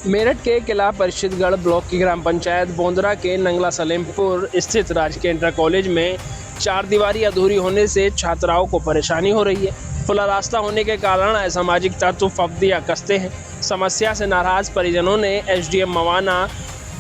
मेरठ के किला परिषदगढ़ ब्लॉक की ग्राम पंचायत बोंदरा के नंगला सलेमपुर स्थित राजकीय इंटर कॉलेज में चार दीवारी अधूरी होने से छात्राओं को परेशानी हो रही है। खुला रास्ता होने के कारण असामाजिक तत्व फब्तियां कसते हैं। समस्या से नाराज परिजनों ने एसडीएम मवाना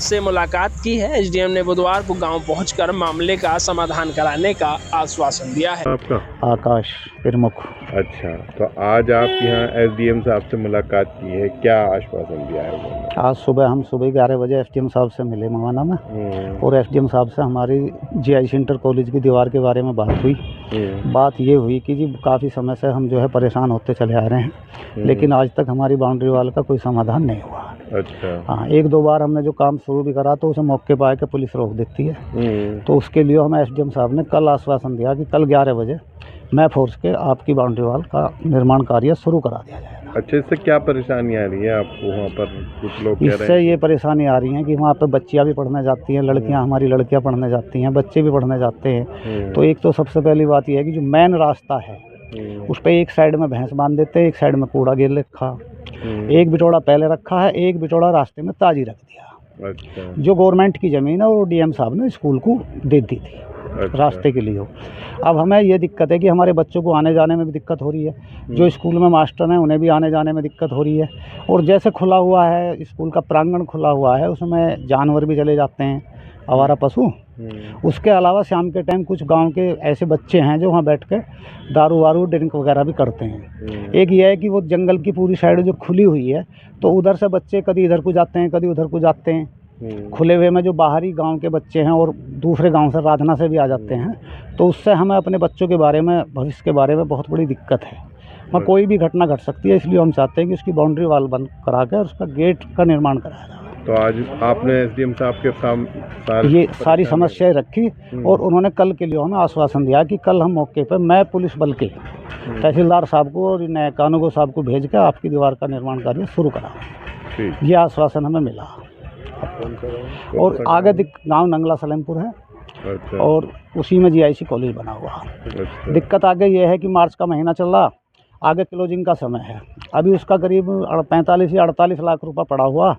से मुलाकात की है। एसडीएम ने बुधवार को गांव पहुंचकर मामले का समाधान कराने का आश्वासन दिया है। आपका आकाश प्रमुख। अच्छा, तो आज आप यहाँ एसडीएम साहब से मुलाकात की है, क्या आश्वासन दिया है उन्होंने? आज सुबह हम 11 बजे एसडीएम साहब से मिले मवाना में, और एसडीएम साहब से हमारी जीआईसी इंटर कॉलेज की दीवार के बारे में बात हुई। बात ये हुई कि जी काफ़ी समय से हम जो है परेशान होते चले आ रहे हैं, लेकिन आज तक हमारी बाउंड्री वाल का कोई समाधान नहीं हुआ। अच्छा। हाँ, एक दो बार हमने जो काम शुरू भी करा तो उसे मौके पर आके पुलिस रोक देती है। तो उसके लिए हमें एसडीएम साहब ने कल आश्वासन दिया कि कल 11 बजे मैं फोर्स के आपकी बाउंड्री वाल का निर्माण कार्य शुरू करा दिया जाएगा। अच्छा, इससे क्या परेशानी आ रही है आपको वहाँ पर? कुछ लोग कह रहे इससे ये परेशानी आ रही है कि वहाँ पे बच्चियाँ भी पढ़ने जाती हैं, लड़कियाँ हमारी लड़कियाँ पढ़ने जाती हैं, बच्चे भी पढ़ने जाते हैं। तो एक तो सबसे पहली बात यह है कि जो मेन रास्ता है उस पर एक साइड में भैंस बांध देते हैं, एक साइड में कूड़ा गिर रखा, एक बिचौड़ा पहले रखा है, एक बिचौड़ा रास्ते में ताजी रख दिया। अच्छा। जो गवर्नमेंट की ज़मीन है वो डीएम साहब ने स्कूल को दे दी थी। अच्छा। रास्ते के लिए हो। अब हमें ये दिक्कत है कि हमारे बच्चों को आने जाने में भी दिक्कत हो रही है, जो स्कूल में मास्टर हैं उन्हें भी आने जाने में दिक्कत हो रही है। और जैसे खुला हुआ है स्कूल का प्रांगण खुला हुआ है, उसमें जानवर भी चले जाते हैं, आवारा पशु। उसके अलावा शाम के टाइम कुछ गांव के ऐसे बच्चे हैं जो वहाँ बैठ के दारू वारू ड्रिंक वगैरह भी करते हैं। एक ये है कि वो जंगल की पूरी साइड जो खुली हुई है तो उधर से बच्चे कभी इधर को जाते हैं, कभी उधर को जाते हैं। खुले हुए में जो बाहरी गांव के बच्चे हैं और दूसरे गांव से राधना से भी आ जाते हैं, तो उससे हमें अपने बच्चों के बारे में, भविष्य के बारे में बहुत बड़ी दिक्कत है। वहाँ कोई भी घटना घट सकती है, इसलिए हम चाहते हैं कि उसकी बाउंड्री वाल बंद करा के उसका गेट का निर्माण कराया जाए। तो आज आपने एसडीएम साहब के सामने ये सारी समस्याएं रखी और उन्होंने कल के लिए हमें आश्वासन दिया कि कल हम मौके पर मैं पुलिस बल के तहसीलदार साहब को और कानूगो साहब को भेज कर आपकी दीवार का निर्माण कार्य शुरू करा। ये आश्वासन हमें मिला। और आगे गांव नंगला सलेमपुर है। अच्छा। और उसी में जीआईसी कॉलेज बना हुआ। अच्छा। दिक्कत आगे ये है कि मार्च का महीना चल रहा, आगे क्लोजिंग का समय है। अभी उसका करीब 45 या 48 लाख रुपए पड़ा हुआ।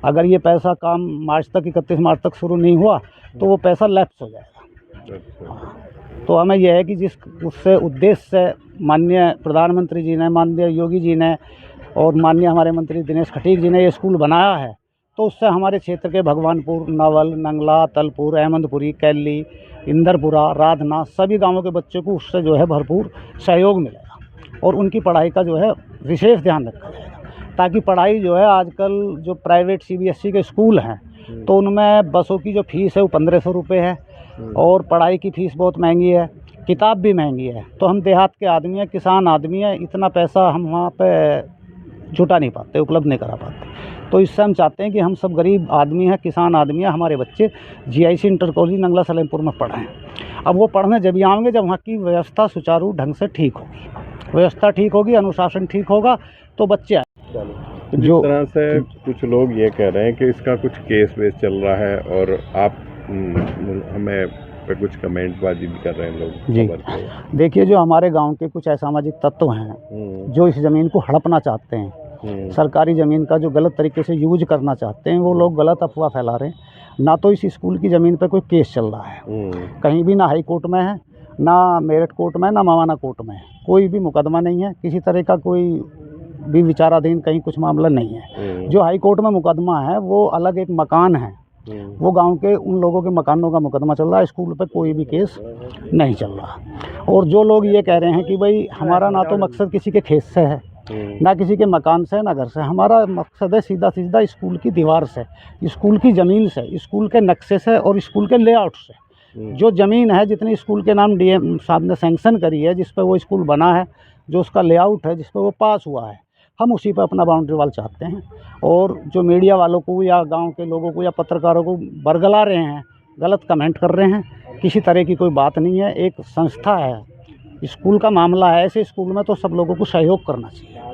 अगर ये पैसा काम मार्च तक 31 मार्च तक शुरू नहीं हुआ तो वो पैसा लैप्स हो जाएगा। अच्छा। तो हमें यह है कि जिस उससे उद्देश्य से माननीय प्रधानमंत्री जी ने, माननीय योगी जी ने और माननीय हमारे मंत्री दिनेश खटीक जी ने ये स्कूल बनाया है, तो उससे हमारे क्षेत्र के भगवानपुर, नवल, नंगला, तलपुर, अहमदपुरी, कैली, इंदरपुरा, राधना सभी गांवों के बच्चों को उससे जो है भरपूर सहयोग मिलेगा और उनकी पढ़ाई का जो है विशेष ध्यान रखा जाएगा। ताकि पढ़ाई जो है आजकल जो प्राइवेट सीबीएसई के स्कूल हैं तो उनमें बसों की जो फ़ीस है वो 1500 रुपये है और पढ़ाई की फ़ीस बहुत महंगी है, किताब भी महंगी है। तो हम देहात के आदमी हैं, किसान आदमी हैं, इतना पैसा हम वहाँ पे जुटा नहीं पाते, उपलब्ध नहीं करा पाते। तो इससे हम चाहते हैं कि हम सब गरीब आदमी हैं, किसान आदमी हैं, हमारे बच्चे GIC inter college Nangla Salempur में पढ़ें। अब वो पढ़ने जब भी आएंगे जब वहाँ की व्यवस्था सुचारू ढंग से ठीक होगी, व्यवस्था ठीक होगी, अनुशासन ठीक होगा तो बच्चे आएंगे। जो तरह से कुछ लोग ये कह रहे हैं कि इसका कुछ केस वेस चल रहा है और आप हमें पे कुछ कमेंटबाजी भी कर रहे हैं लोग। जी देखिए, जो हमारे गांव के कुछ असामाजिक तत्व हैं जो इस ज़मीन को हड़पना चाहते हैं, सरकारी ज़मीन का जो गलत तरीके से यूज करना चाहते हैं, वो लोग गलत अफवाह फैला रहे हैं। ना तो इस स्कूल की ज़मीन पे कोई केस चल रहा है कहीं भी, ना हाई कोर्ट में है, ना मेरठ कोर्ट में, ना मवाना कोर्ट में, कोई भी मुकदमा नहीं है, किसी तरह का कोई भी विचाराधीन कहीं कुछ मामला नहीं है। जो हाई कोर्ट में मुकदमा है वो अलग एक मकान है, वो गांव के उन लोगों के मकानों का मुकदमा चल रहा है, स्कूल पे कोई भी केस नहीं चल रहा। और जो लोग ये कह रहे हैं कि भाई हमारा ना तो मकसद किसी के खेत से है, ना किसी के मकान से, ना घर से, हमारा मकसद है सीधा सीधा स्कूल की दीवार से, स्कूल की ज़मीन से, स्कूल के नक्शे से और स्कूल के लेआउट से। जो ज़मीन है जितनी स्कूल के नाम डीएम साहब ने सैंक्शन करी है, जिस पर वो स्कूल बना है, जो उसका लेआउट है, जिस पर वो पास हुआ है, हम उसी पर अपना बाउंड्री वाल चाहते हैं। और जो मीडिया वालों को या गांव के लोगों को या पत्रकारों को बरगला रहे हैं, गलत कमेंट कर रहे हैं, किसी तरह की कोई बात नहीं है। एक संस्था है, स्कूल का मामला है, ऐसे स्कूल में तो सब लोगों को सहयोग करना चाहिए।